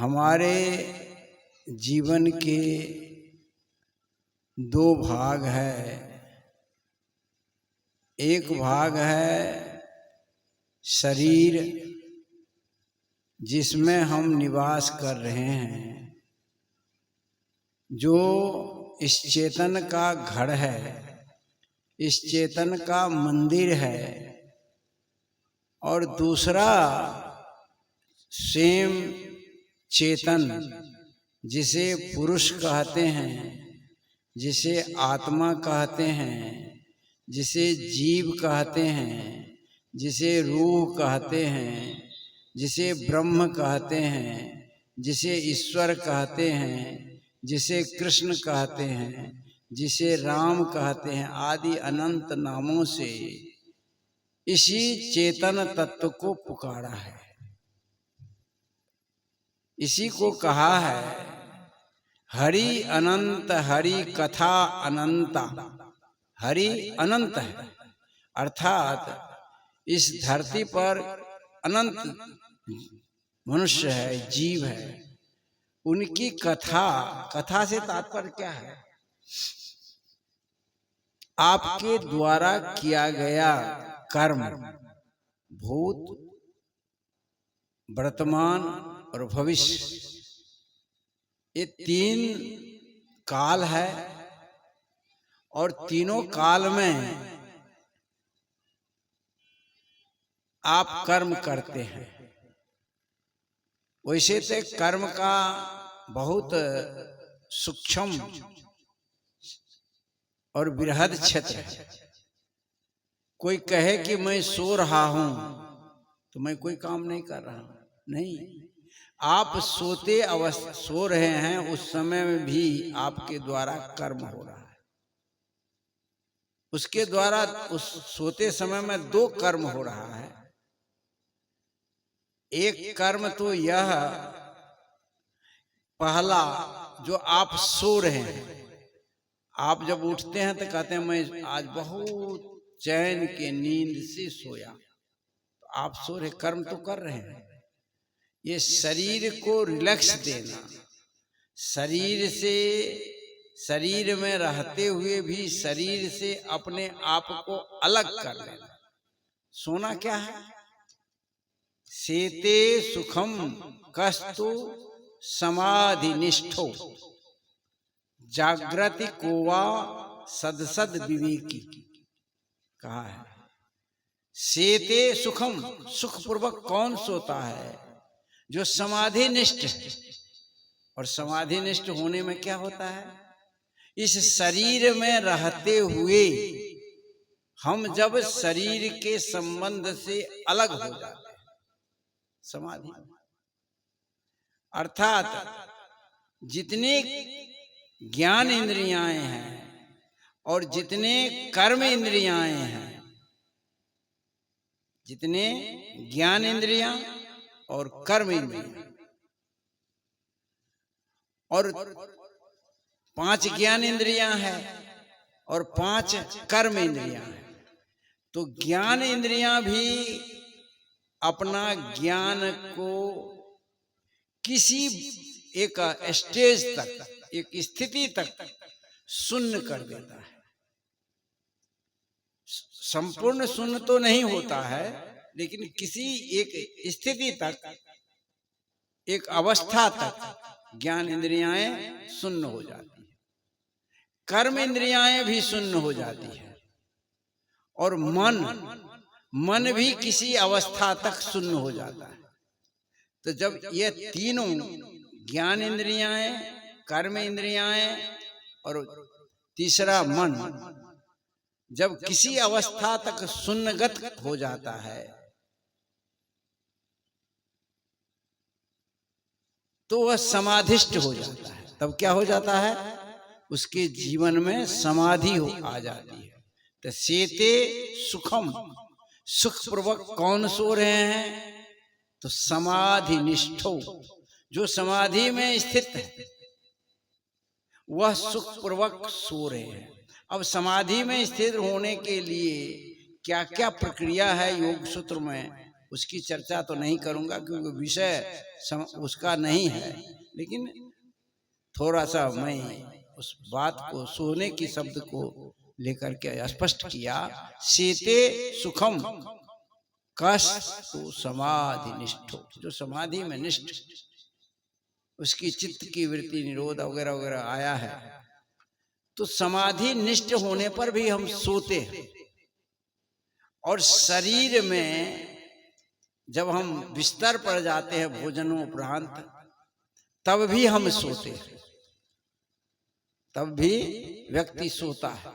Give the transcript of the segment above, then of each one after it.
हमारे जीवन के दो भाग है। एक भाग है शरीर, जिसमें हम निवास कर रहे हैं, जो इस चेतन का घर है, इस चेतन का मंदिर है। और दूसरा सेम चेतन, जिसे पुरुष कहते हैं, जिसे आत्मा कहते हैं, जिसे जीव कहते हैं, जिसे रूह कहते हैं, जिसे ब्रह्म कहते हैं, जिसे ईश्वर कहते हैं, जिसे कृष्ण कहते हैं, जिसे राम कहते हैं, आदि अनंत नामों से इसी चेतन तत्व को पुकारा है। इसी को कहा है हरि अनंत, हरि कथा अनंता। हरि अनंत है, अर्थात इस धरती पर अनंत मनुष्य है, जीव है। उनकी कथा, कथा से तात्पर्य क्या है? आपके द्वारा किया गया कर्म, भूत, वर्तमान और भविष्य, ये तीन काल है। और तीनों काल में आप कर्म करते हैं। वैसे तो कर्म का बहुत सूक्ष्म और बृहद क्षेत्र है। कोई कहे कि मैं सो रहा हूं तो मैं कोई काम नहीं कर रहा हूं, नहीं। आप सो रहे हैं, उस समय में भी आपके द्वारा कर्म हो रहा है। उसके द्वारा उस सोते समय में दो कर्म हो रहा है। एक कर्म तो यह पहला, जो आप सो रहे हैं, आप जब उठते हैं तो कहते हैं मैं आज बहुत चैन के नींद से सोया। तो आप सो रहे, कर्म तो कर रहे हैं। ये शरीर को रिलैक्स देना, शरीर में रहते हुए भी शरीर से अपने आप को अलग कर लेना। सोना क्या है? सेते सुखम कस्तु समाधि निष्ठो जागृति कोवा सदसद विवेकी, कहा है। सेते सुखम, सुखपूर्वक कौन सोता है? जो समाधि निष्ठ है। और समाधि निष्ठ होने में क्या होता है? इस शरीर में रहते हुए हम जब शरीर के संबंध से अलग हो जाते हैं, समाधि। अर्थात जितने ज्ञान इंद्रियाएं हैं और जितने कर्म इंद्रियाएं हैं, जितने ज्ञान इंद्रियां और कर्म इंद्रियां, और 5 ज्ञान इंद्रियां हैं और 5 कर्म इंद्रियां हैं। तो ज्ञान इंद्रियां भी अपना ज्ञान को किसी एक स्टेज तक, एक स्थिति तक शून्य कर देता है। संपूर्ण शून्य तो नहीं होता है, लेकिन किसी एक स्थिति तक, एक अवस्था तक ज्ञान इंद्रियाएं शून्य हो जाती है। कर्म इंद्रियाएं भी शून्य हो जाती है। और मन भी किसी अवस्था तक शून्य हो जाता है। तो जब ये तीनों ज्ञान इंद्रियाएं, कर्म इंद्रियाएं और तीसरा मन जब किसी अवस्था तक शून्यगत हो जाता है, तो वह समाधिष्ठ हो जाता है। तब क्या हो जाता है? उसके जीवन में समाधि आ जाती है। तो सेते सुखम, सुखपूर्वक कौन सो रहे हैं? तो समाधि निष्ठो, जो समाधि में स्थित है वह सुखपूर्वक सो रहे हैं। अब समाधि में स्थित होने के लिए क्या क्या प्रक्रिया है योग सूत्र में, उसकी चर्चा तो नहीं करूंगा क्योंकि विषय उसका नहीं है, लेकिन थोड़ा सा मैं उस बात को, सोने की शब्द को लेकर के स्पष्ट किया। सीते सुखम कस तो समाधि निष्ठो, जो समाधि में निष्ठ, उसकी चित्त की वृत्ति निरोध वगैरह वगैरह आया है, तो समाधि निष्ठ होने पर भी हम सोते हैं। और शरीर में जब हम बिस्तर पर जाते हैं भोजनों उपरांत, तब भी हम सोते हैं, तब भी व्यक्ति सोता है।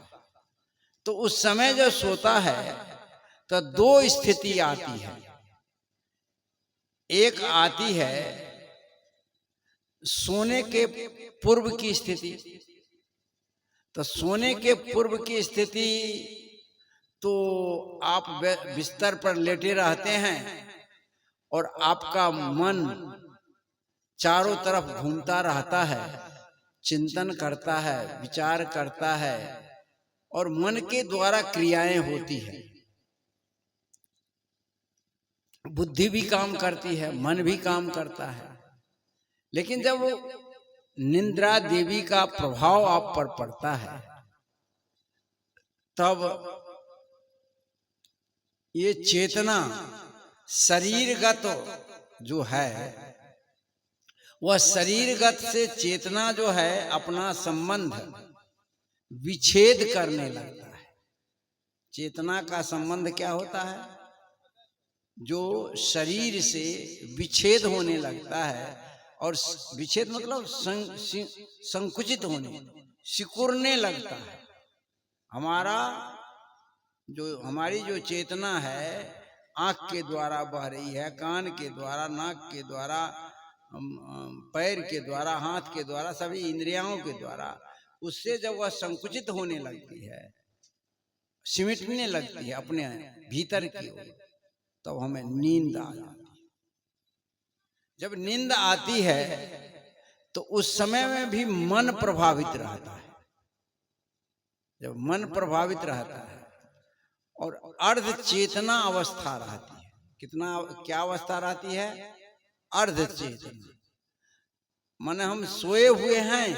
तो उस समय जो सोता है तो दो स्थिति आती है। एक आती है सोने के पूर्व की स्थिति। तो सोने के पूर्व की स्थिति तो आप बिस्तर पर लेटे रहते हैं और आपका मन चारों तरफ घूमता रहता है, चिंतन करता है, विचार करता है और मन के द्वारा क्रियाएं होती है। बुद्धि भी काम करती है, मन भी काम करता है। लेकिन जब निद्रा देवी का प्रभाव आप पर पड़ता है, तब ये चेतना शरीरगत जो है, वह शरीरगत से चेतना जो है अपना संबंध विच्छेद करने लगता है। चेतना का संबंध क्या होता है? जो शरीर से विच्छेद होने लगता है। और विच्छेद मतलब संकुचित होने, सिकुड़ने लगता है। हमारी जो चेतना है आंख के द्वारा बह रही है, कान के द्वारा, नाक के द्वारा, पैर के द्वारा, हाथ के द्वारा, सभी इंद्रियों के द्वारा, उससे जब वह संकुचित होने लगती है, सिमटने लगती है अपने भीतर की ओर, तब हमें नींद आ जाती है। जब नींद आती है तो उस समय में भी मन प्रभावित रहता है। जब मन प्रभावित रहता है और अर्ध चेतना अवस्था रहती है। क्या अवस्था रहती है? अर्ध चेतना। माने हम सोए हुए हैं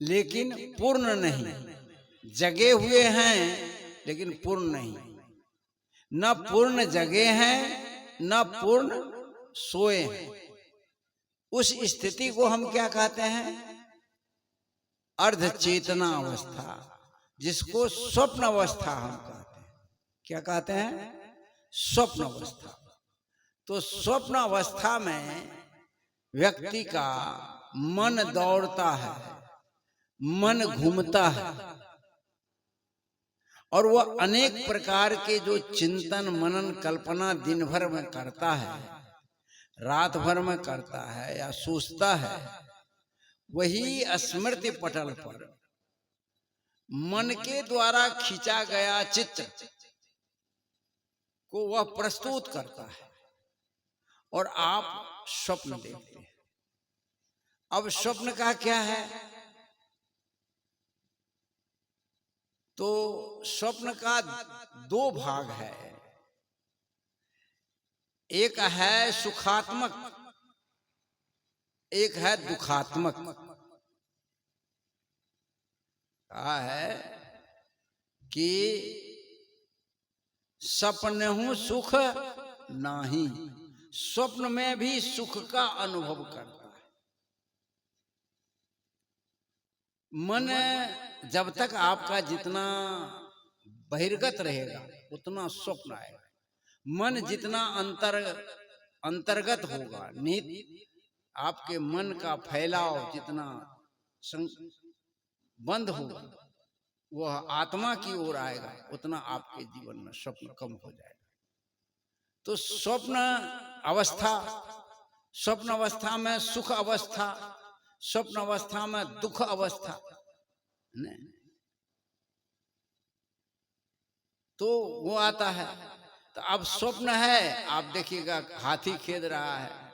लेकिन पूर्ण नहीं, जगे हुए हैं लेकिन पूर्ण नहीं, न पूर्ण जगे हैं न पूर्ण सोए हैं। उस स्थिति को हम क्या कहते हैं? अर्ध चेतना अवस्था, जिसको स्वप्न अवस्था हम कहते हैं। क्या कहते हैं? स्वप्न अवस्था। तो स्वप्न अवस्था में व्यक्ति का मन दौड़ता है, मन घूमता है और वह अनेक प्रकार के जो चिंतन मनन कल्पना दिन भर में करता है, रात भर में करता है या सोचता है, वही स्मृति पटल पर मन के द्वारा खींचा गया चित्र को वह प्रस्तुत करता है और आप स्वप्न देखते हैं। अब स्वप्न का क्या है? तो स्वप्न का दो भाग है। एक है सुखात्मक, एक है दुखात्मक। कहा है कि सपनहु सुख नाही, स्वप्न में भी सुख का अनुभव करता है। मन जब तक आपका जितना बहिर्गत रहेगा उतना स्वप्न आएगा। मन जितना अंतर्गत होगा, निहित आपके मन का फैलाव जितना बंद होगा, वह आत्मा की ओर आएगा, उतना आपके जीवन में स्वप्न कम हो जाएगा। तो स्वप्न अवस्था में सुख अवस्था, स्वप्न अवस्था में दुख अवस्था, नहीं तो वो आता है। तो अब स्वप्न है, आप देखिएगा हाथी खेद रहा है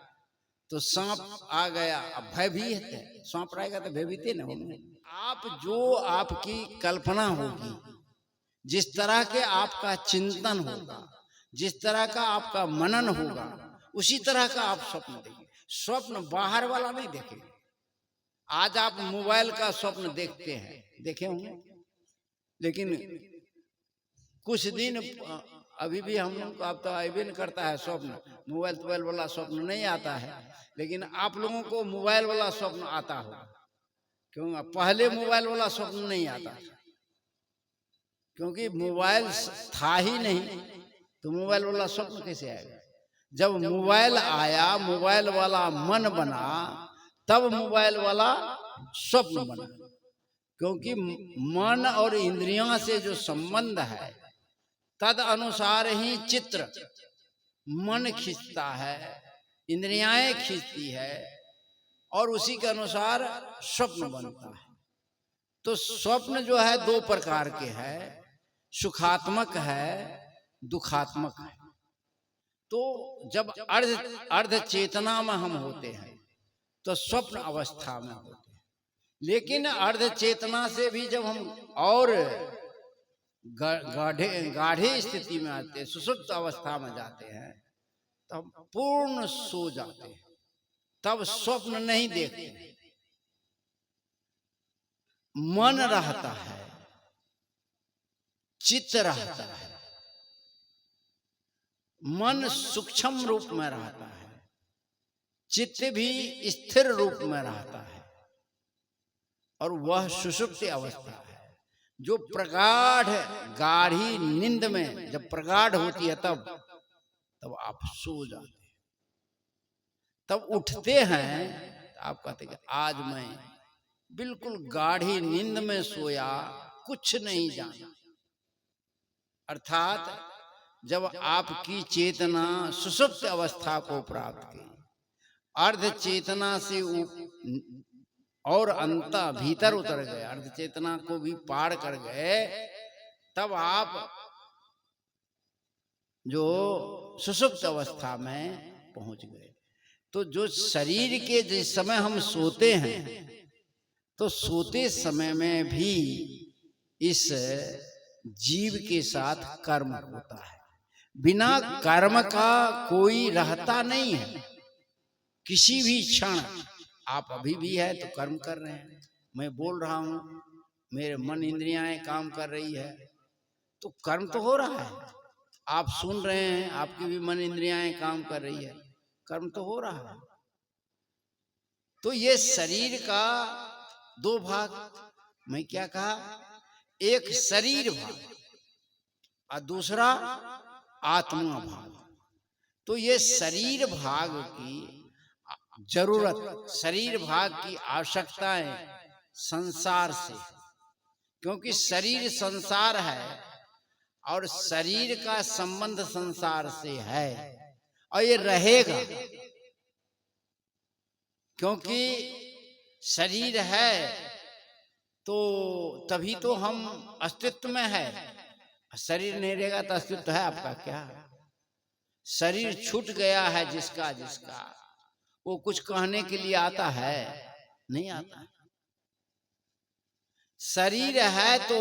तो सांप आ गया, अब भयभीत है। सांप रहेगा तो भयभीत है ना होंगे आप। जो आपकी कल्पना होगी, जिस तरह के आपका चिंतन होगा, जिस तरह का आपका मनन होगा उसी तरह का आप स्वप्न देखेंगे। स्वप्न बाहर वाला नहीं देखेंगे। आज आप मोबाइल का स्वप्न देखते हैं, देखे होंगे, लेकिन कुछ दिन अभी भी हम लोग को अब तो आइबे नहीं करता है स्वप्न, मोबाइल वाला स्वप्न नहीं आता है, लेकिन आप लोगों को मोबाइल वाला स्वप्न आता होगा। क्यों? पहले मोबाइल वाला स्वप्न नहीं आता, क्योंकि मोबाइल था ही नहीं, तो मोबाइल वाला स्वप्न कैसे आएगा? जब मोबाइल आया, मोबाइल वाला मन बना, तब मोबाइल वाला स्वप्न बना। क्योंकि मन और इंद्रियों से जो संबंध है तद अनुसार ही चित्र मन खींचता है, इंद्रियाएं खींचती है, और उसी के अनुसार स्वप्न बनता है। तो स्वप्न जो है दो प्रकार के है, सुखात्मक है, दुखात्मक है। तो जब अर्ध चेतना में हम होते हैं तो स्वप्न अवस्था में होते हैं, लेकिन अर्ध चेतना से भी जब हम और गाढ़े स्थिति में आते हैं, सुषुप्त अवस्था में जाते हैं, तब पूर्ण सो जाते हैं, तब स्वप्न नहीं देखते, मन रहता है, चित्त रहता है, मन सूक्ष्म रूप में रहता है, चित्त भी स्थिर रूप में रहता है, और वह सुषुप्ति अवस्था है जो प्रगाढ़ गाढ़ी नींद में जब प्रगाढ़ होती है तब आप सो जाते हैं। तब उठते हैं तो आप कहते हैं आज मैं बिल्कुल गाढ़ी नींद में सोया, कुछ नहीं जाना। अर्थात जब आपकी चेतना सुषुप्त अवस्था को प्राप्त की, अर्ध चेतना से और अंत भीतर उतर गए, अर्ध चेतना को भी पार कर गए, तब आप जो सुषुप्त अवस्था में पहुंच गए। तो जो शरीर के जिस समय हम सोते हैं, तो सोते समय में भी इस जीव के साथ कर्म होता है। बिना कर्म का कोई रहता नहीं है। किसी भी क्षण आप अभी भी है तो कर्म कर रहे हैं, मैं बोल रहा हूं, मेरे मन इंद्रियां काम कर रही है, तो कर्म तो हो रहा है। आप सुन रहे हैं, आपकी भी मन इंद्रियां काम कर रही है, कर्म तो हो रहा है। तो ये शरीर का दो भाग, मैं क्या कहा, एक शरीर भाग और दूसरा आत्मा भाग। तो ये शरीर भाग की जरूरत, शरीर भाग की आवश्यकताएं संसार से, क्योंकि शरीर संसार है और शरीर का संबंध संसार से है, और ये रहेगा, क्योंकि शरीर है तो तभी तो हम अस्तित्व में है। शरीर नहीं रहेगा तो अस्तित्व है आपका क्या? शरीर छूट गया है जिसका वो कुछ कहने के लिए आता है? नहीं आता। शरीर है तो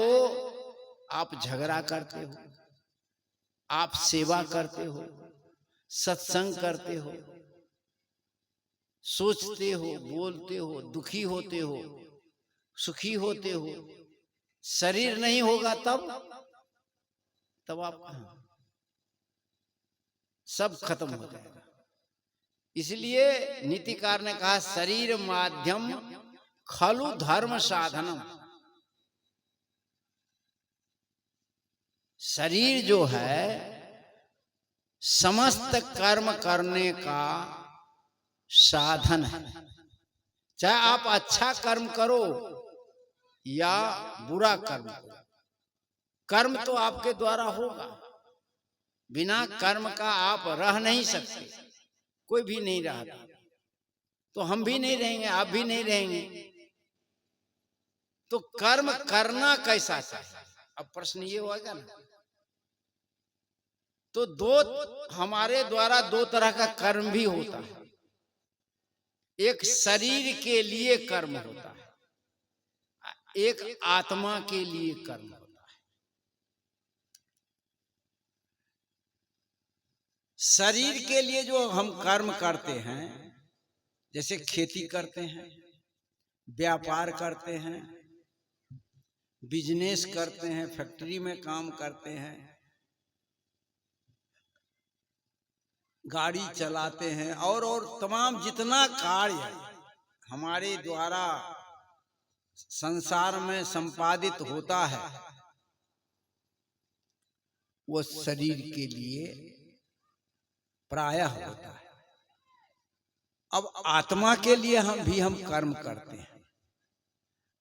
आप झगड़ा करते हो, आप सेवा करते हो, सत्संग करते हो, सोचते हो, बोलते हो, दुखी होते हो, सुखी होते हो। शरीर नहीं होगा तब आप सब खत्म हो जाएगा। इसलिए नीतिकार ने कहा शरीर माध्यम खलु धर्म साधनम। शरीर जो है समस्त कर्म करने का साधन है। चाहे आप अच्छा कर्म करो या बुरा कर्म करो, कर्म तो आपके द्वारा होगा। बिना कर्म का आप रह नहीं सकते, कोई भी नहीं रहता, तो हम भी नहीं रहेंगे, आप भी नहीं रहेंगे। तो कर्म करना कैसा चाहिए? अब प्रश्न ये होगा ना। तो हमारे द्वारा दो तरह का कर्म भी होता है। एक शरीर के लिए कर्म होता है, एक आत्मा के लिए कर्म होता है। शरीर के लिए जो हम कर्म करते हैं, जैसे खेती करते हैं, व्यापार करते हैं, बिजनेस करते हैं, फैक्ट्री में काम करते हैं, गाड़ी चलाते हैं, और तमाम जितना कार्य हमारे द्वारा संसार में संपादित होता है, वो शरीर के लिए प्रायः होता है। अब आत्मा के लिए हम कर्म करते हैं।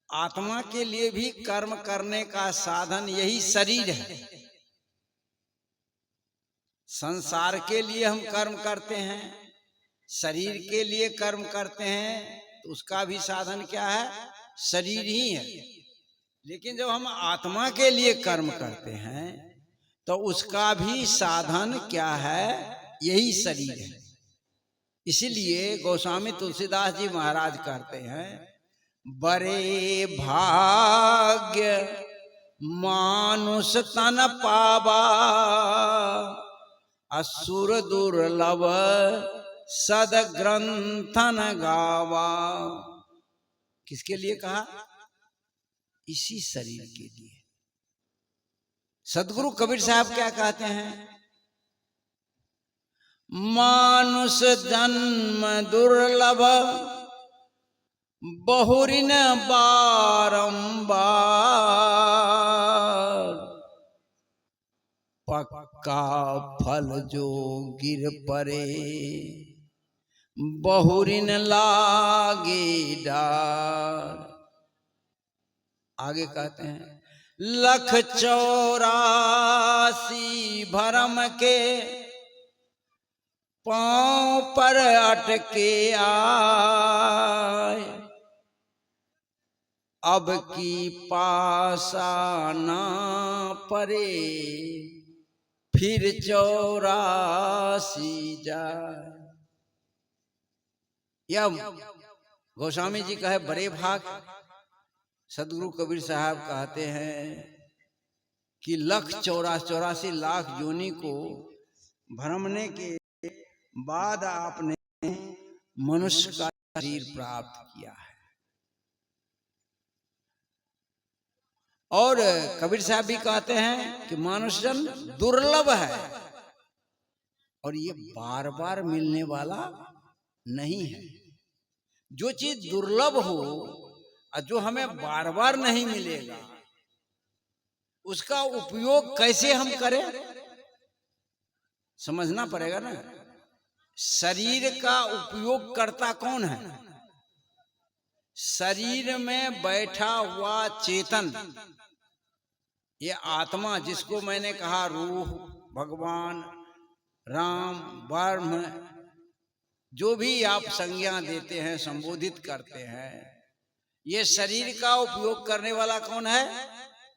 आत्मा के लिए भी कर्म करने का साधन यही शरीर है। संसार के लिए हम कर्म करते हैं, शरीर के लिए कर्म करते हैं, तो उसका भी साधन क्या है? शरीर ही है। लेकिन जब हम आत्मा के लिए कर्म करते हैं तो उसका भी साधन क्या है? यही शरीर है। इसीलिए गोस्वामी तुलसीदास जी महाराज कहते हैं, बड़े भाग्य मानुष तन पावा, असुर दुर्लभ सद ग्रंथन गावा। किसके लिए कहा? इसी शरीर के लिए। सदगुरु कबीर साहब क्या कहते हैं? मानुष जन्म दुर्लभ बहुरिन बारंबार, पक्का फल जो गिर पड़े बहुरिन लागे डार। आगे कहते हैं, लख 84 भरम के पांव पर अटके आए, अब की पासा ना परे फिर 84 जाए। यह गोस्वामी जी का है बड़े भाग। सदगुरु कबीर साहब कहते हैं कि 84 लाख योनि को भ्रमने के बाद आपने मनुष्य का शरीर प्राप्त किया है। और कबीर साहब भी कहते हैं कि मनुष्य दुर्लभ है और ये बार बार मिलने वाला नहीं है। जो चीज दुर्लभ हो और जो हमें बार बार नहीं मिलेगा, उसका उपयोग कैसे हम करें, समझना पड़ेगा ना। शरीर का उपयोग करता कौन है? शरीर में बैठा हुआ चेतन, ये आत्मा, जिसको मैंने कहा रूह, भगवान, राम, ब्रह्म, जो भी आप संज्ञा देते हैं, संबोधित करते हैं, ये शरीर का उपयोग करने वाला कौन है?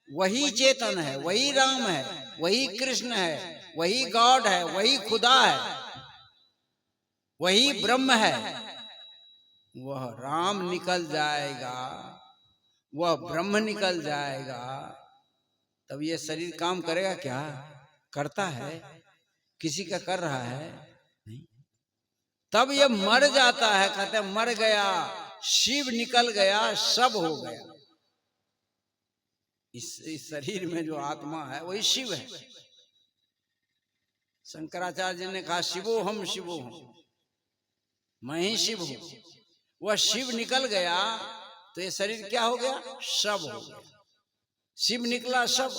वही चेतन है, वही राम है, वही कृष्ण है, वही गॉड है, वही खुदा है, वही ब्रह्म है। वह राम निकल जाएगा, वह ब्रह्म निकल जाएगा, तब ये शरीर काम करेगा क्या? करता है? किसी का कर रहा है? नहीं। तब ये मर जाता है, कहते हैं मर गया, शिव निकल गया, सब हो गया। इस शरीर में जो आत्मा है वही शिव है। शंकराचार्य जी ने कहा शिवो हम, मैं ही शिव हूं। वह शिव निकल गया तो ये शरीर क्या हो गया? सब हो गया। शिव निकला सब।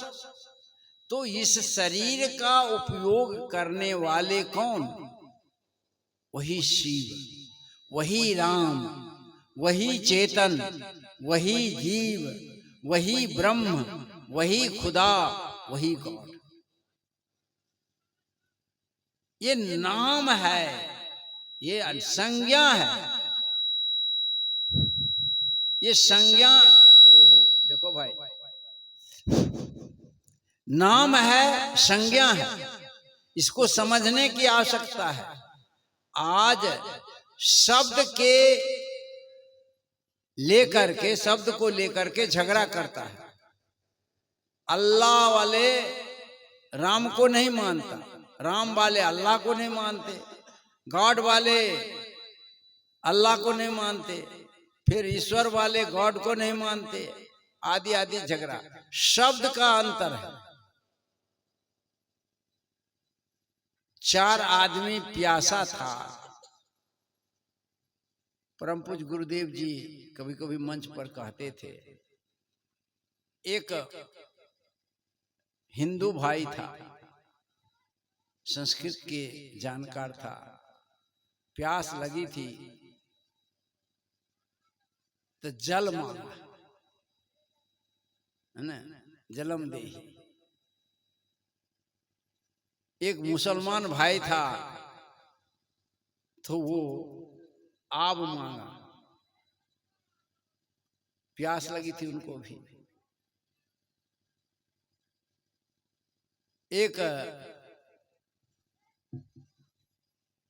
तो इस शरीर का उपयोग करने वाले कौन? वही शिव, वही राम, वही चेतन, वही जीव, वही ब्रह्म, वही खुदा, वही गॉड। ये नाम है, ये संज्ञा है, ये संज्ञा। ओहो देखो भाई, नाम है, संज्ञा है, इसको समझने की आवश्यकता है। आज शब्द के लेकर के, शब्द को लेकर के झगड़ा करता है। अल्लाह वाले राम को नहीं मानता, राम वाले अल्लाह को नहीं मानते, गॉड वाले अल्लाह को नहीं मानते, फिर ईश्वर वाले गॉड को नहीं मानते, आदि आदि झगड़ा। शब्द का अंतर है। 4 आदमी प्यासा था। परम पूज्य गुरुदेव जी कभी कभी मंच पर कहते थे, एक हिंदू भाई था, संस्कृत के जानकार था, प्यास लगी थी तो जल मांगा, है ना, जलम दे। एक मुसलमान भाई था तो वो आब मांगा, प्यास लगी थी उनको भी। एक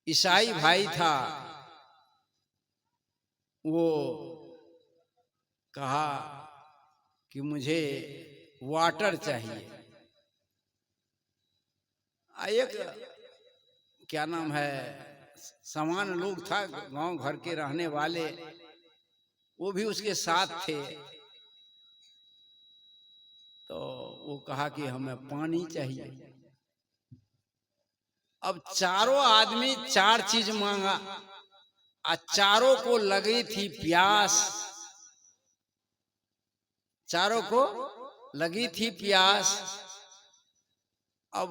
ईसाई भाई था, वो कहा कि मुझे वाटर चाहिए। एक क्या नाम है, समान लोग था, गांव घर के रहने वाले, वो भी उसके साथ थे। तो वो कहा कि हमें पानी चाहिए। अब चारों आदमी 4 चीज मांगा और चारों को लगी थी प्यास, चारों को लगी थी प्यास। अब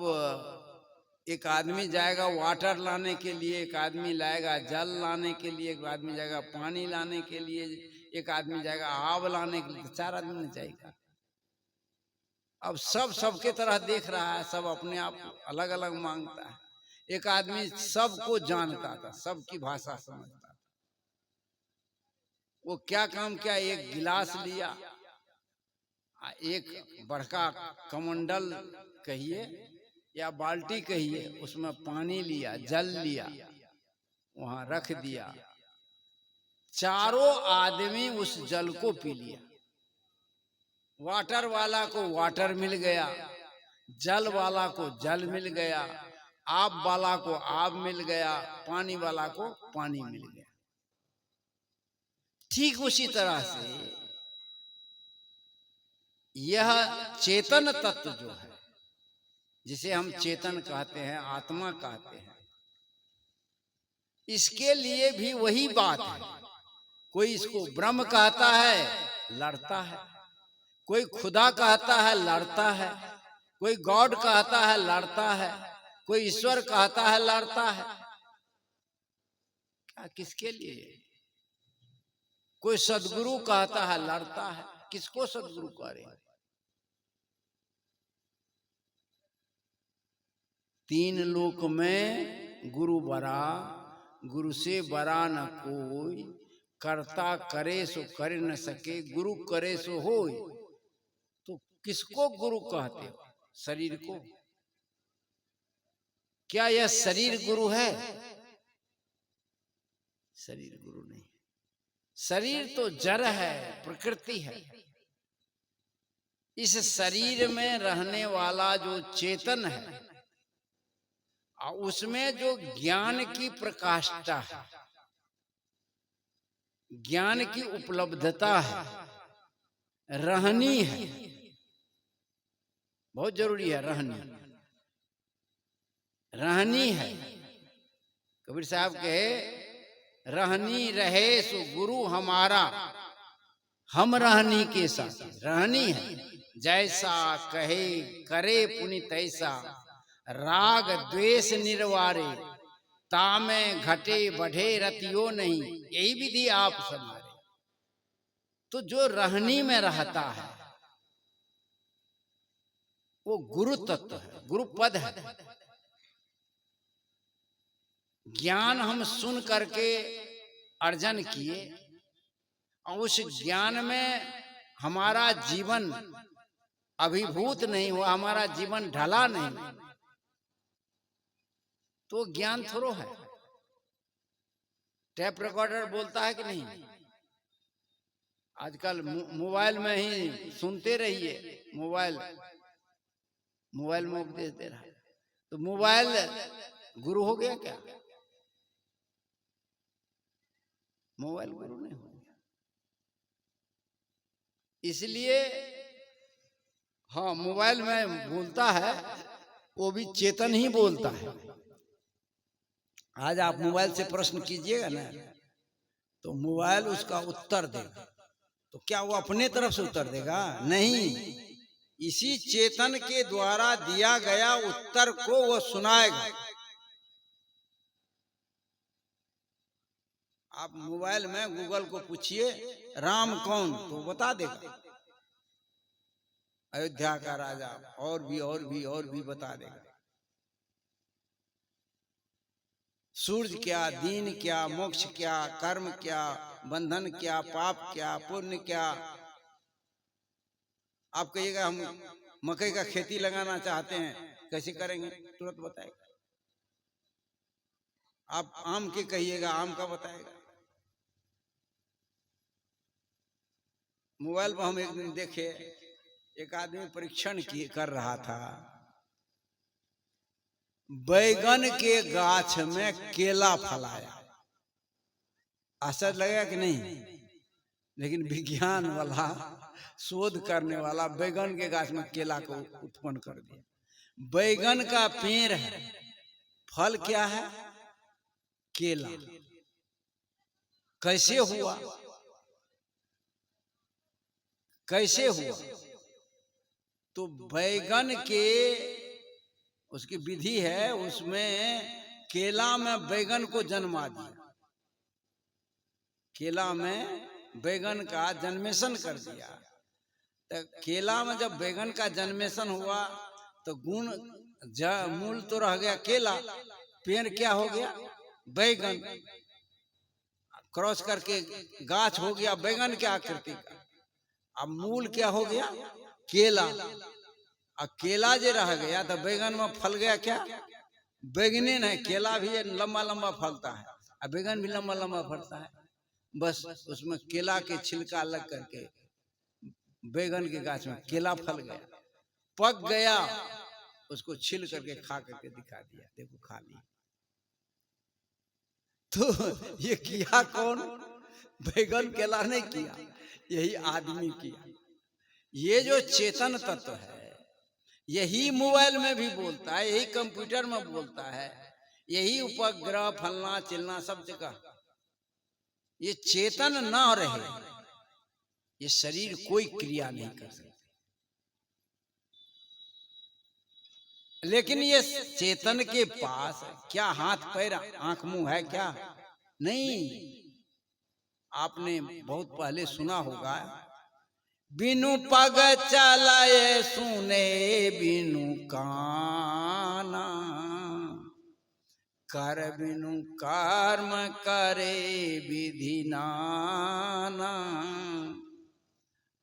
एक आदमी जाएगा वाटर लाने के लिए, एक आदमी लाएगा जल लाने के लिए, एक आदमी जाएगा पानी लाने के लिए, एक आदमी जाएगा आग लाने के लिए। 4 आदमी नहीं जाएगा। अब सब सबके तरह देख रहा है, सब अपने आप अलग अलग मांगता है। एक आदमी सबको जानता था, सबकी भाषा समझता था। वो क्या काम किया, एक गिलास लिया, एक बड़का कमंडल कहिए या बाल्टी कहिए, उसमें पानी लिया, जल लिया, वहां रख दिया। चारों आदमी उस जल को पी लिया। वाटर वाला को वाटर मिल गया, जल वाला को जल मिल गया, आब वाला को आब मिल गया, पानी वाला को पानी मिल गया। ठीक उसी तरह से यह चेतन तत्व जो है, जिसे हम चेतन कहते हैं, आत्मा कहते हैं, इसके लिए भी वही बात है। कोई इसको ब्रह्म कहता है, लड़ता है। कोई खुदा कहता है, लड़ता है। कोई गॉड कहता है, लड़ता है। कोई ईश्वर कहता है, लड़ता है। क्या, किसके लिए? कोई सदगुरु कहता है, लड़ता है। किसको सदगुरु कह रहे हैं? 3 लोक में गुरु बरा, गुरु से बरा न कोई, करता करे सो कर न सके, गुरु करे सो होय। तो किसको गुरु कहते हो? शरीर को? क्या यह शरीर गुरु है? शरीर गुरु नहीं। शरीर तो जड़ है, प्रकृति है। इस शरीर में रहने वाला जो चेतन है, उसमें जो ज्ञान की प्रकाष्ठा है, ज्ञान की उपलब्धता है, रहनी है, बहुत जरूरी है। रहनी है। कबीर साहब कहे, रहनी रहे सो गुरु हमारा, हम रहनी के साथ। रहनी है, जैसा कहे करे पुनि तैसा, राग द्वेष निर्वारे, तामे घटे बढ़े रतियो नहीं, यही विधि आप समारे। तो जो रहनी में रहता है वो गुरु तत्व है, गुरु पद है। ज्ञान हम सुन करके अर्जन किए और उस ज्ञान में हमारा जीवन अभिभूत नहीं हुआ, हमारा जीवन ढला नहीं, तो ज्ञान थोड़ो है। टेप रिकॉर्डर बोलता है कि नहीं? आजकल मोबाइल में ही सुनते रहिए। मोबाइल में उपदेश दे रहा है। तो मोबाइल गुरु हो गया क्या? मोबाइल गुरु नहीं हो गया। इसलिए हाँ, मोबाइल में बोलता है, वो भी चेतन ही बोलता है। आज आप मोबाइल से प्रश्न कीजिएगा ना, तो मोबाइल उसका उत्तर देगा। तो क्या वो अपने तरफ से उत्तर देगा? नहीं, इसी चेतन के द्वारा दिया गया उत्तर को वो सुनाएगा। आप मोबाइल में गूगल को पूछिए राम कौन, तो बता देगा। अयोध्या का राजा, और भी बता देगा। सूर्य क्या, दीन क्या, मोक्ष क्या, कर्म क्या, बंधन क्या, पाप क्या, पुण्य क्या। आप कहिएगा हम मकई का खेती लगाना चाहते हैं, कैसे करेंगे? तुरंत बताएगा। आप आम के कहिएगा, आम का बताएगा। मोबाइल पर हम एक दिन देखे, एक आदमी परीक्षण कर रहा था, बैगन के गाछ में केला फलाया। आश्चर्य लगेगा कि नहीं? लेकिन विज्ञान वाला, शोध करने वाला बैगन के गाछ में केला को उत्पन्न कर दिया। बैगन का पेड़ है, फल क्या है? केला। कैसे हुआ? कैसे हुआ? तो बैगन के उसकी विधि है, उसमें केला में बैगन को जन्मा दिया। केला में बैगन का जन्मेशन कर दिया। तो केला में जब बैगन का जन्मेशन हुआ तो गुण मूल तो रह गया केला, पेड़ क्या हो गया? बैगन। क्रॉस करके गाछ हो गया बैगन के आकृति का। अब मूल क्या हो गया? केला। अब केला जे रह गया तो बैगन में फल गया क्या? बैगने नहीं, केला भी लंबा लंबा फलता है और बैगन भी लंबा लंबा फलता है। बस उसमें केला के छिलका लग करके बैगन के गाछ में केला फल गया, पक गया, उसको छिल करके खा करके दिखा दिया, देखो खा लिया। तो ये किया कौन? बैगन केला नहीं किया, यही आदमी किया। ये जो चेतन तत्व है, यही मोबाइल में भी बोलता है, यही कंप्यूटर में बोलता है, यही उपग्रह फलना चिलना सब जगह। ये चेतन ना रहे, ये शरीर कोई क्रिया नहीं कर सकता। लेकिन ये चेतन के पास क्या हाथ पैर आंख मुंह है क्या? नहीं। आपने बहुत पहले सुना होगा, बिनु पग चलाए सुने बिनु काना, कर बिनु कर्म करे विधि नाना।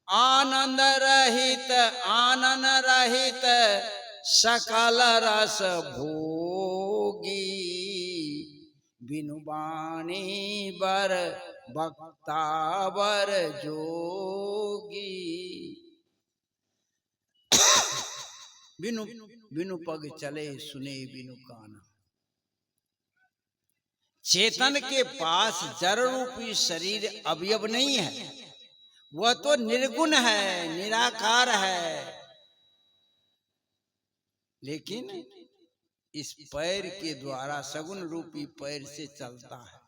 आनंद रहित सकल रस भोगी, बिनु बाणी बर भक्ता बर जोगी। बिनु पग चले सुने बिनु काना। चेतन के पास जड़ रूपी शरीर अवयव नहीं है, वह तो निर्गुण है, निराकार है। लेकिन इस पैर के द्वारा, सगुण रूपी पैर से चलता है।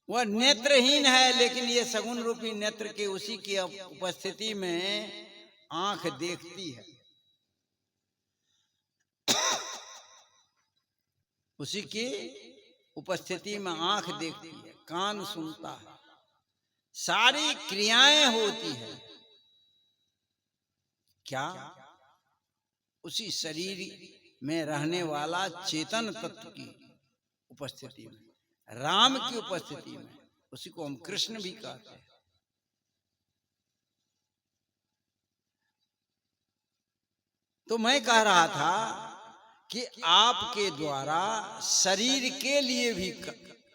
वह नेत्रहीन है, लेकिन ये सगुण रूपी नेत्र के उसी की उपस्थिति में आंख देखती है, उसी की उपस्थिति में आंख देखती है, कान सुनता है, सारी क्रियाएं होती है। क्या? उसी शरीर में रहने वाला चेतन तत्व की उपस्थिति में, राम की उपस्थिति में। उसी को हम कृष्ण भी कहते हैं। तो मैं कह रहा था कि आपके द्वारा शरीर के लिए भी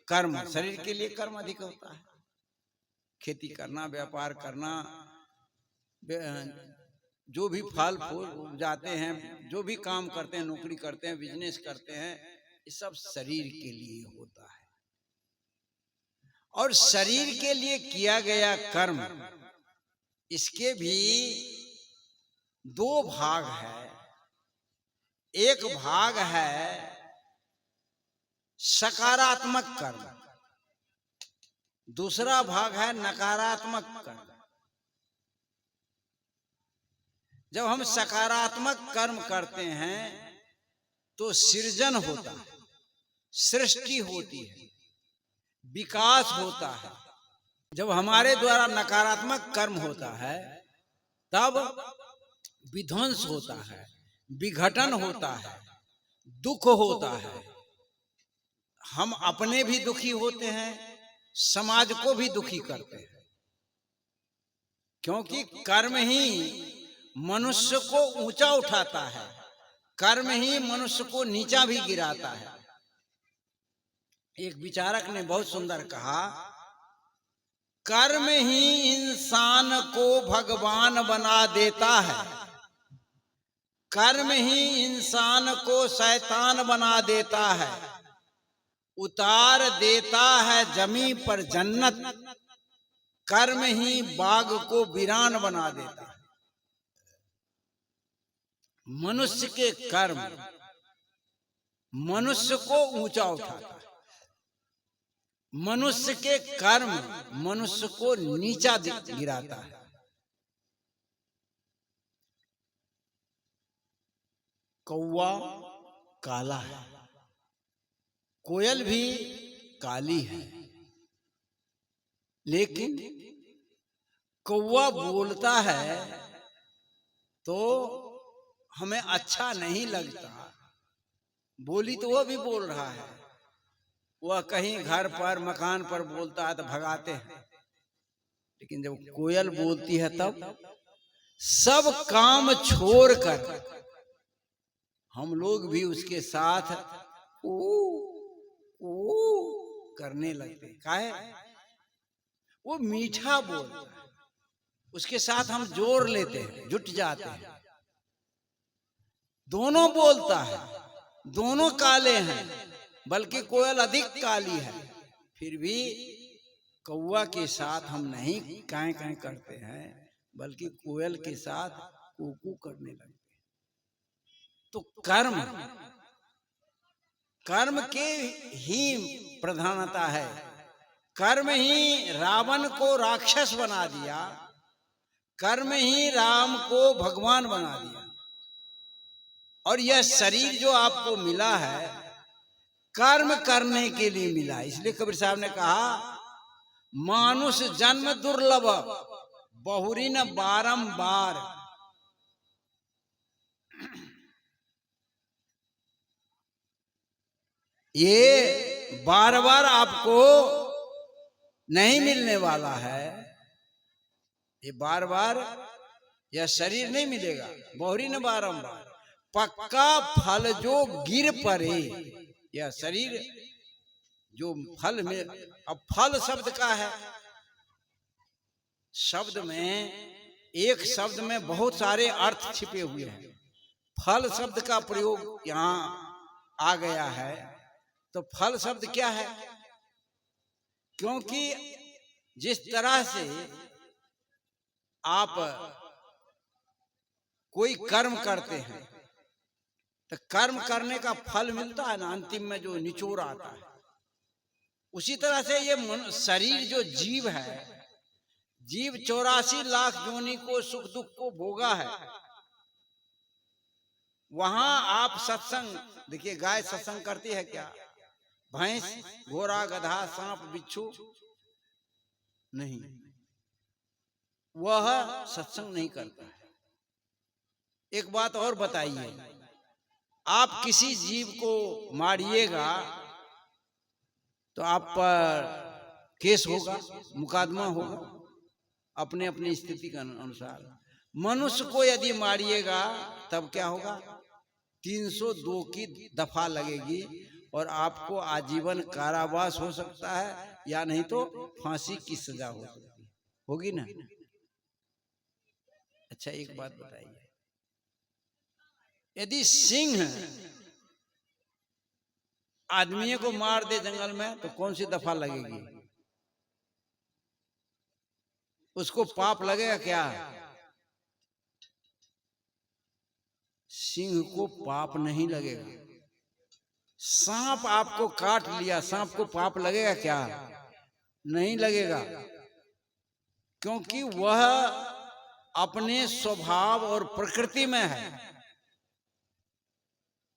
कर्म, शरीर के लिए कर्म अधिक होता है। खेती करना, व्यापार करना, जो भी फल फूल उपजाते हैं, जो भी काम करते हैं, नौकरी करते हैं, बिजनेस करते हैं, ये सब शरीर के लिए होता है। और शरीर के लिए किया गया कर्म, इसके भी दो भाग है। एक भाग है सकारात्मक कर्म, दूसरा भाग है नकारात्मक कर्म। जब हम सकारात्मक कर्म करते हैं तो सृजन होता है, सृष्टि होती है, विकास होता है। जब हमारे द्वारा नकारात्मक कर्म होता है तब विध्वंस होता है, विघटन होता है, दुख होता है। हम अपने भी दुखी होते हैं, समाज को भी दुखी करते हैं, क्योंकि कर्म ही मनुष्य को ऊंचा उठाता है, कर्म ही मनुष्य को नीचा भी गिराता है। एक विचारक ने बहुत सुंदर कहा, कर्म ही इंसान को भगवान बना देता है, कर्म ही इंसान को शैतान बना देता है, उतार देता है जमीन पर जन्नत, कर्म ही बाग को वीरान बना देता है। मनुष्य के कर्म मनुष्य को ऊंचा उठाता है, मनुष्य के कर्म मनुष्य को नीचा गिराता है। कौवा काला है, कोयल भी काली है, लेकिन कौवा बोलता है तो हमें अच्छा नहीं लगता। बोली तो वह भी बोल रहा है, वह कहीं घर पर मकान पर बोलता है तो भगाते हैं, लेकिन जब कोयल बोलती है तब सब काम छोड़कर हम लोग भी उसके साथ ओ करने लगते। काहे? वो मीठा बोलता है, उसके साथ हम जोड़ लेते हैं, जुट जाते हैं। दोनों बोलता है, दोनों काले हैं, बल्कि कोयल अधिक काली है, फिर भी कौवा के साथ हम नहीं काए काए करते हैं, बल्कि कोयल के साथ कूकू करने लगते हैं। तो कर्म कर्म के ही प्रधानता है। कर्म ही रावण को राक्षस बना दिया, कर्म ही राम को भगवान बना दिया। और यह शरीर जो आपको मिला है कर्म करने के लिए मिला। इसलिए कबीर साहब ने कहा, मानुष जन्म दुर्लभ बहुरी न बारंबार। ये बार बार आपको नहीं मिलने वाला है, ये बार बार यह शरीर नहीं मिलेगा। बहुरी न बारंबार पक्का फल जो गिर पड़े, यह शरीर जो फल में, अब फल शब्द का है, शब्द में एक शब्द में बहुत सारे अर्थ छिपे हुए हैं। फल शब्द का प्रयोग यहाँ आ गया है, तो फल शब्द क्या है? क्योंकि जिस तरह से आप कोई कर्म करते हैं तो कर्म करने का फल मिलता है ना, अंतिम में जो निचोड़ आता है। उसी तरह से ये शरीर जो जीव है, जीव 84 लाख योनि को सुख दुख को भोगा है। वहां आप सत्संग देखिए, गाय सत्संग करती है क्या? भैंस, घोड़ा, गधा, सांप, बिच्छू नहीं, वह सत्संग नहीं करता है। एक बात और बताइए, आप किसी जीव को मारिएगा तो आप पर केस होगा, मुकदमा होगा, अपने अपनी स्थिति के अनुसार। मनुष्य को यदि मारिएगा तब क्या होगा? 302 की दफा लगेगी और आपको आजीवन कारावास हो सकता है, या नहीं तो फांसी की सजा हो सकती है, होगी ना। अच्छा एक बात बताइए, यदि सिंह आदमी को मार दे जंगल में तो कौन सी दफा लगेगी? उसको पाप लगेगा क्या? सिंह को पाप नहीं लगेगा। सांप आपको काट लिया, सांप को पाप लगेगा क्या? नहीं लगेगा, क्योंकि वह अपने स्वभाव और प्रकृति में है,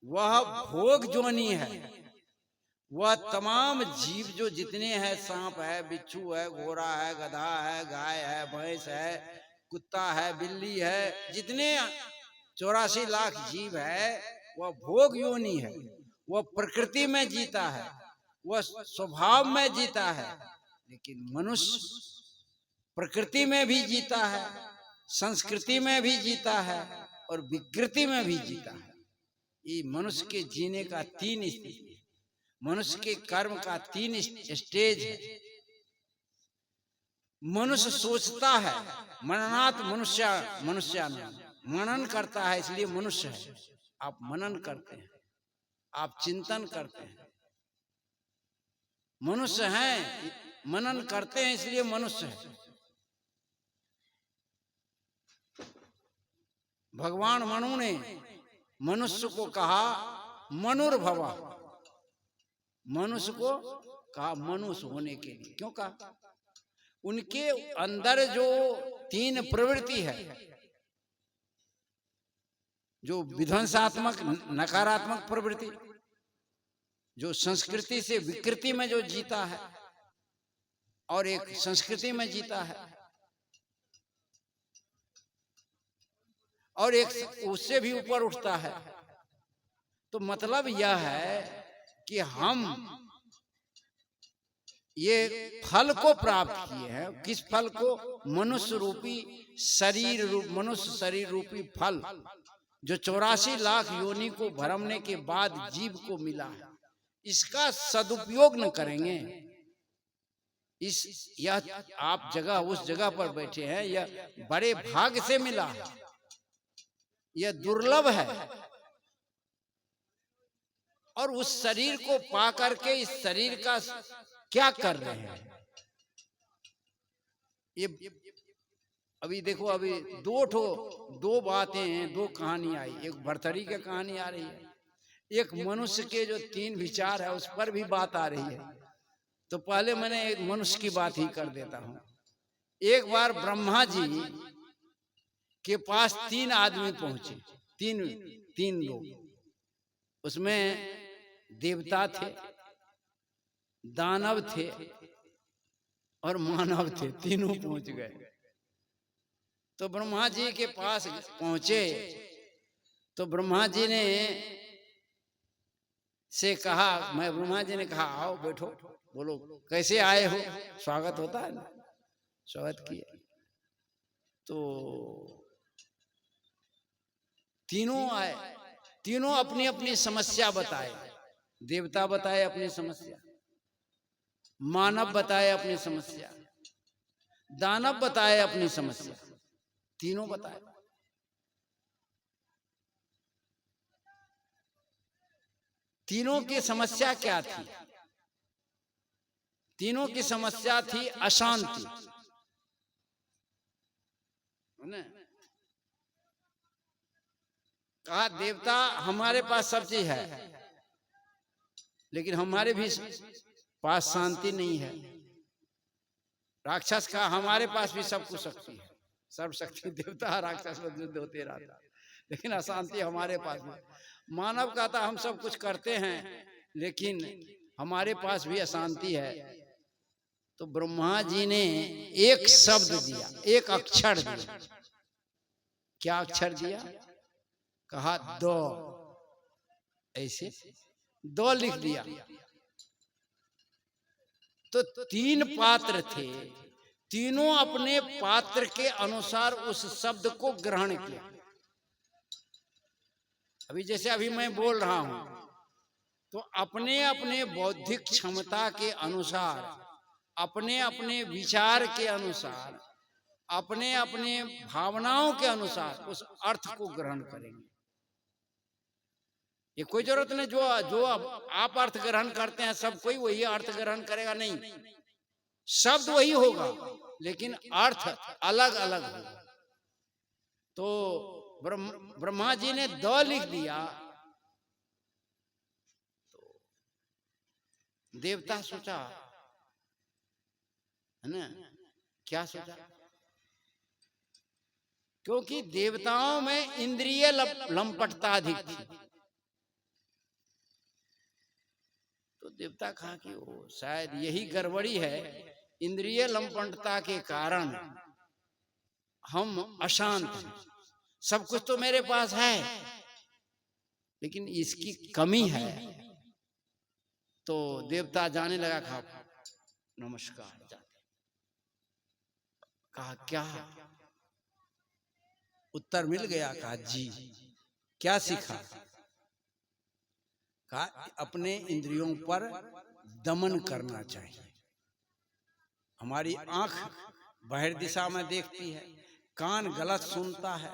वह भोग जोनी है। वह तमाम जीव जो जितने हैं, सांप है, बिच्छू है, घोड़ा है, गधा है, गाय है, भैंस है, कुत्ता है, बिल्ली है, जितने 84 लाख जीव है, वह भोग योनि है। वह प्रकृति में जीता है, वह स्वभाव में जीता है। लेकिन मनुष्य प्रकृति में भी जीता है, संस्कृति में भी जीता है और विकृति में भी जीता है। ये मनुष्य के जीने का 3 स्थिति, मनुष्य के कर्म का 3 स्टेज है। मनुष्य सोचता है, मननात् मनुष्य मनन करता है, इसलिए मनुष्य है। आप मनन करते हैं, आप चिंतन करते हैं, मनुष्य हैं, मनन करते हैं, इसलिए मनुष्य है। भगवान मनु ने मनुष्य को कहा मनुर्भव, मनुष्य को कहा मनुष्य होने के लिए। क्यों कहा? उनके अंदर जो 3 प्रवृत्ति है, जो विध्वंसात्मक नकारात्मक प्रवृत्ति, जो संस्कृति से विकृति में जो जीता है और एक संस्कृति में जीता है, और एक उससे भी ऊपर उठता है। तो मतलब यह है कि हम ये फल को प्राप्त किए हैं। किस फल को? मनुष्य रूपी शरीर रूप, मनुष्य शरीर रूपी फल जो 84 लाख योनि को भरमने के बाद जीव को मिला है। इसका सदुपयोग न करेंगे, यह आप जगह उस जगह पर बैठे हैं, यह बड़े भाग्य से मिला है, यह दुर्लभ है। और उस शरीर को पा करके इस शरीर का क्या कर रहे हैं? ये अभी देखो, अभी 2 बातें हैं, 2 कहानी आई। एक भरथरी की कहानी आ रही है, एक मनुष्य के जो 3 विचार है उस पर भी बात आ रही है। तो पहले मैंने एक मनुष्य की बात ही कर देता हूं। एक बार ब्रह्मा जी के पास 3 आदमी पहुंचे, 3 लोग। उसमें देवता थे, दानव थे और मानव थे, तीनों पहुंच गए। तो ब्रह्मा जी के पास पहुंचे तो ब्रह्मा जी ने से कहा, ब्रह्मा जी ने कहा आओ बैठो, बोलो कैसे आए हो? स्वागत होता है ना, स्वागत किया। तो तीनों आए, तीनों अपनी अपनी समस्या बताए। देवता बताए अपनी समस्या, मानव बताए अपनी समस्या, दानव बताए अपनी समस्या, तीनों बताए। तीनों की समस्या क्या थी? तीनों की समस्या थी अशांति। कहा देवता हमारे पास सब चीज है, लेकिन हमारे भी पास शांति नहीं है। राक्षस का हमारे पास भी सब कुछ शक्ति है, सर्वशक्ति देवता राक्षस में युद्ध होते रहता, लेकिन अशांति हमारे पास में। मानव कहता हम सब कुछ करते हैं, लेकिन हमारे पास भी अशांति है। तो ब्रह्मा जी ने एक शब्द दिया, एक अक्षर दिया। क्या अक्षर दिया? कहा दो, ऐसे 2 लिख दिया। तो 3 पात्र थे, तीनों अपने पात्र के अनुसार उस शब्द को ग्रहण किया। अभी जैसे अभी मैं बोल रहा हूं, तो अपने अपने बौद्धिक क्षमता के अनुसार, अपने अपने विचार के अनुसार, अपने अपने भावनाओं के अनुसार उस अर्थ को ग्रहण करेंगे। ये कोई जरूरत नहीं जो जो आप अर्थ ग्रहण करते हैं सब कोई वही अर्थ ग्रहण करेगा, नहीं, शब्द वही होगा लेकिन अर्थ अलग अलग होगा। तो ब्रह्मा जी ने द लिख दिया तो देवता सोचा, है ना, क्या सोचा, क्योंकि देवताओं में इंद्रिय लंपटता अधिक थी। तो देवता कहा कि वो शायद यही गड़बड़ी है, इंद्रिय लंपटता के कारण हम अशांत हैं। सब कुछ तो मेरे पास है लेकिन इसकी कमी है। तो देवता जाने लगा, कहा नमस्कार, जाते। कहा क्या? उत्तर मिल गया। कहा जी, क्या सीखा? कहा अपने इंद्रियों पर दमन करना चाहिए। हमारी आंख बाहर दिशा में देखती है, कान गलत सुनता है,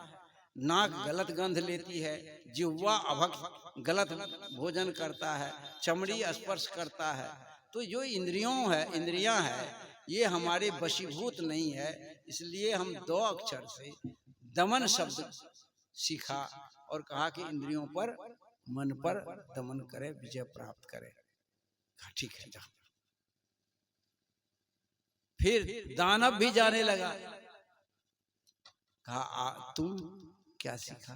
नाक गलत गंध लेती है, जिह्वा अभक्त गलत भोजन करता है, चमड़ी स्पर्श करता है। तो जो इंद्रियां है ये हमारे वशीभूत नहीं है। इसलिए हम 2 अक्षर से दमन शब्द सीखा और कहा कि इंद्रियों पर, मन पर दमन करे, विजय प्राप्त करे। ठीक है, जा। फिर दानव भी जाने लगा। कहा तुम क्या सीखा?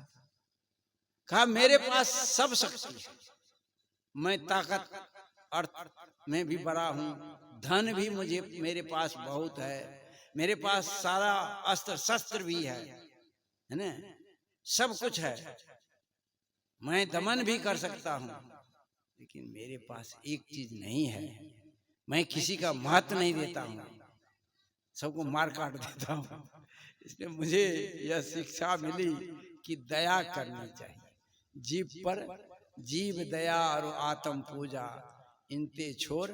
कहा मेरे पास सब शक्ति है, मैं ताकत अर्थ में भी बड़ा हूं, धन भी मेरे पास बहुत है, मेरे पास सारा अस्त्र शस्त्र भी है ना, सब कुछ है, मैं दमन भी कर सकता हूं। लेकिन मेरे पास एक चीज नहीं है, मैं किसी का महत्व नहीं देता हूं, सबको मार काट देता हूं। इसलिए मुझे यह शिक्षा मिली कि दया करनी चाहिए। जीव पर जीव दया और आत्म पूजा, इनते छोड़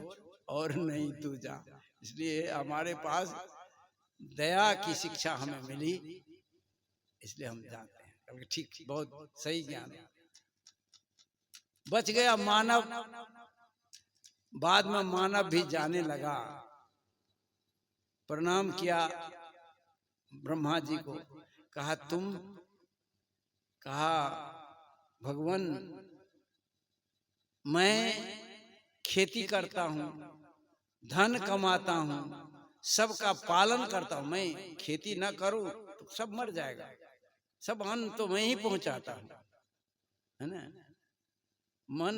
और नहीं दूजा। इसलिए हमारे पास दया की शिक्षा हमें मिली, इसलिए हम जानते हैं। ठीक, बहुत सही ज्ञान है। बच गया मानव। बाद में मानव भी जाने लगा, प्रणाम किया ब्रह्मा जी को। कहा तुम, कहा भगवान मैं खेती करता हूं, धन कमाता हूं, सबका पालन करता हूं, मैं खेती ना करूं तो सब मर जाएगा, सब अन्न तो मैं ही पहुंचाता हूं, है ना, मन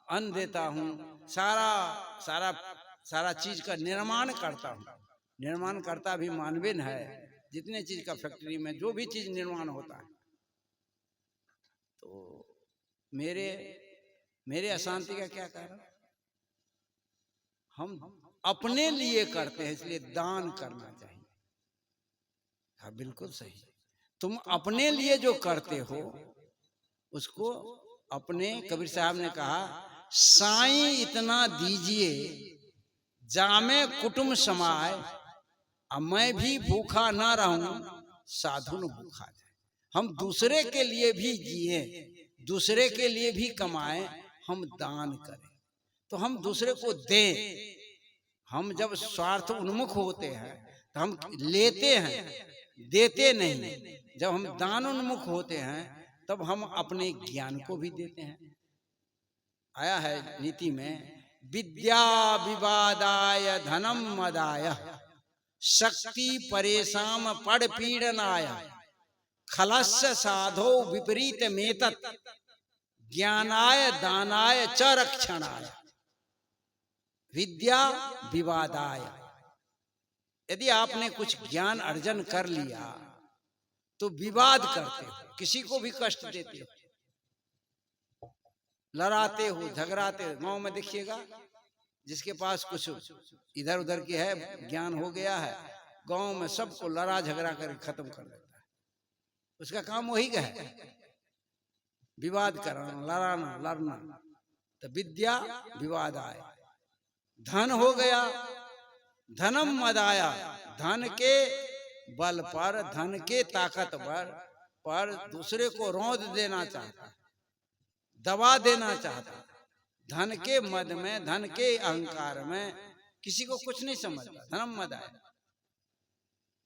अन्न देता हूं, सारा सारा सारा चीज का निर्माण करता हूं। निर्माण करता भी मानवीय है, जितने चीज का फैक्ट्री में जो भी चीज निर्माण होता है। तो मेरे अशांति का क्या कारण? हम अपने लिए करते हैं, इसलिए दान करना चाहिए। हाँ बिल्कुल सही। तुम अपने लिए जो करते हो उसको अपने, कबीर साहब ने कहा साईं इतना दीजिए जामे कुटुंब समाए, अब मैं भी भूखा ना रहूं साधु न भूखा जाए। हम दूसरे के लिए भी जिए, दूसरे के लिए भी कमाएं, हम दान करें तो हम दूसरे को दें। हम जब स्वार्थ उन्मुख होते हैं तो हम लेते हैं, देते नहीं। जब हम दान उन्मुख होते हैं तब हम अपने ज्ञान को भी देते हैं। आया है नीति में, विद्या विवादाय धनम मदाय, शक्ति परेशान पड़ पीड़नाय, खलस्य साधो विपरीत मेतत, ज्ञानाय दानाय च रक्षणाय, विद्या विवादाय। यदि आपने कुछ ज्ञान अर्जन कर लिया तो विवाद करते हो, किसी को भी कष्ट देते हो, लड़ाते हो, झगड़ाते हो। गांव में देखिएगा, जिसके पास कुछ इधर उधर की है, ज्ञान हो गया है, गांव में सबको लड़ा झगड़ा करके खत्म कर देता है। उसका काम वही का है, विवाद कराना, लड़ाना, लड़ना। तो विद्या विवाद आए। धन हो गया, धनम मदाया, धन के बल पर, धन के ताकत पर दूसरे को रौंद देना चाहता, दबा देना चाहता। धन के मद में, धन के अहंकार में किसी को कुछ नहीं समझता। धर्म मद आए,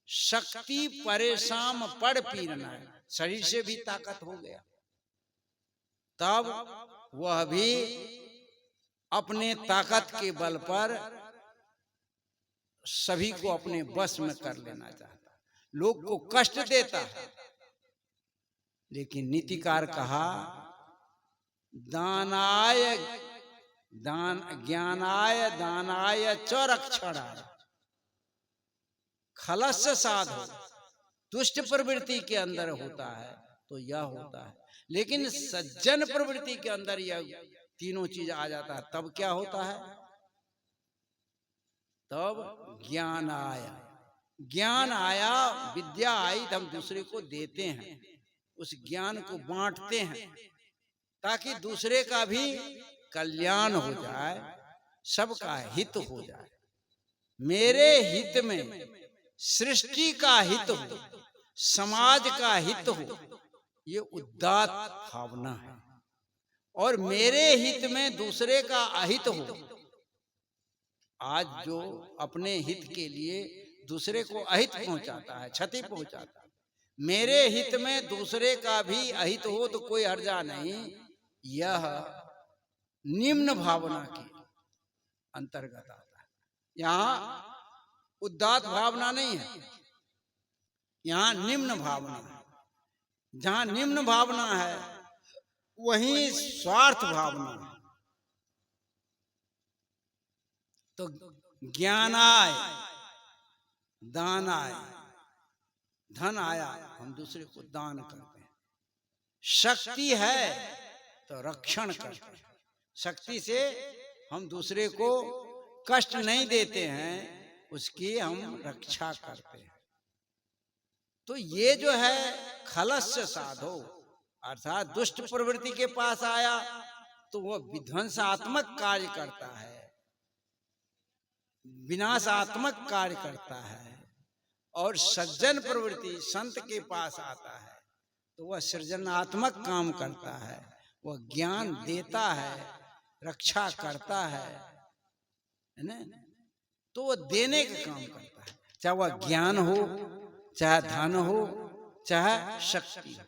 शक्ति परेशान पड़ पीरना है, शरीर से भी ताकत हो गया, तब वह भी अपने ताकत के बल पर सभी को अपने बस में कर लेना चाहता, लोग को कष्ट देता है। लेकिन नीतिकार कहा, दानाय ज्ञानाय दानाय च रक्षणाय खलस्य साधो। दुष्ट प्रवृत्ति के अंदर होता है तो यह होता है, लेकिन सज्जन प्रवृत्ति के अंदर यह तीनों चीज आ जाता है, तब क्या होता है? तब ज्ञान आया, ज्ञान आया, विद्या आई, तो हम दूसरे को देते हैं, उस ज्ञान को बांटते हैं ताकि दूसरे का भी कल्याण हो जाए, सबका हित हो जाए। मेरे हित में सृष्टि का हित हो, समाज का हित हो, ये उदात्त भावना है। और मेरे हित में दूसरे का अहित हो। आज जो अपने हित के लिए दूसरे को अहित पहुंचाता है, क्षति पहुंचाता है, मेरे हित में दूसरे का भी अहित हो तो कोई हर्जा नहीं, यह निम्न भावना के अंतर्गत आता है। यहाँ उदात्त भावना नहीं है, यहाँ निम्न भावना है। जहाँ निम्न भावना है वहीं स्वार्थ भावना है। तो ज्ञानाय दानाय, धन आया हम दूसरे को दान करते हैं, शक्ति है तो रक्षण करते हैं, शक्ति से हम दूसरे को कष्ट नहीं देते हैं, उसकी हम रक्षा करते हैं। तो ये जो है खलस्य साधो, अर्थात दुष्ट प्रवृत्ति के पास आया तो वह विध्वंसात्मक कार्य करता है, विनाशात्मक कार्य करता है। और सज्जन प्रवृत्ति संत के पास आता है तो वह सृजनात्मक काम करता है, वह ज्ञान देता है, रक्षा करता है ना। तो वह देने का काम करता है, चाहे वह ज्ञान हो, चाहे धन हो, चाहे शक्ति हो।